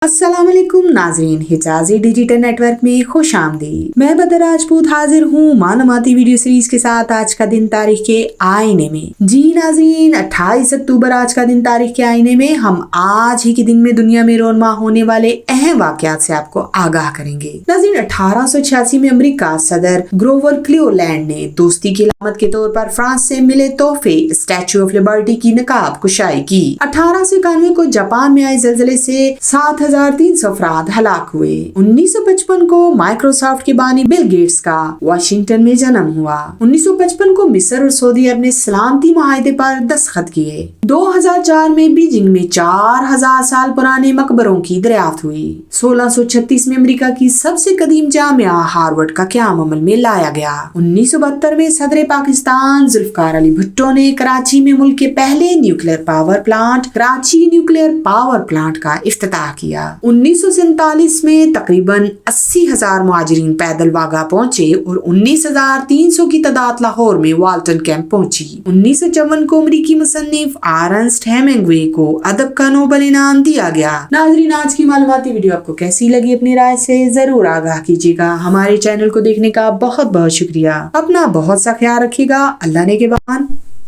अस्सलाम वालेकुम नाजरीन, हिजाजी डिजिटल नेटवर्क में खुश आमदीद। मैं बदर राजपूत हाजिर हूँ मालूमाती वीडियो सीरीज के साथ आज का दिन तारीख के आईने में। जी नाजरीन, 28 अक्टूबर आज का दिन तारीख के आईने में हम आज ही के दिन में दुनिया में रोनमा होने वाले अहम वाकयात से आपको आगाह करेंगे। नाजरीन, 1886 में अमेरिका सदर ग्रोवर क्लीवलैंड ने दोस्ती की अलामत के तौर पर फ्रांस से मिले तोहफे स्टैच्यू ऑफ लिबर्टी की नकाब कुशाई की। 1891 को जापान में आए जल्जले से 7,300 अफराद हलाक हुए। 1955 को माइक्रोसॉफ्ट के बानी बिल गेट्स का वाशिंगटन में जन्म हुआ। 1955 को मिस्र और सऊदी अरब ने सलामती मुआहदे पर दस्तखत किए। 2004 में बीजिंग में 4,000 साल पुराने मकबरों की दरियाफ्त हुई। 1636 में अमेरिका की सबसे कदीम जामिया हार्वर्ड का क़याम अमल में लाया गया। 1972 में सदर पाकिस्तान जुल्फकार अली भुट्टो ने कराची में मुल्क के पहले nuclear power plant Karachi nuclear power plant का इफ्तिताह किया। 1947 में तकरीबन 80,000 मुहाजिरीन पैदल वागा पहुंचे और 19,300 की तादाद लाहौर में वाल्टन कैंप पहुंची। 1954 को अमेरिकी मुसन्निफ अर्नेस्ट हेमिंग्वे को अदब का नोबेल इनाम दिया गया। नाज़रीन, आज की मालूमाती वीडियो आपको कैसी लगी अपनी राय से जरूर आगाह कीजिएगा। हमारे चैनल को देखने का बहुत बहुत शुक्रिया। अपना बहुत सा ख्याल रखिएगा। अल्लाह ने के बाद।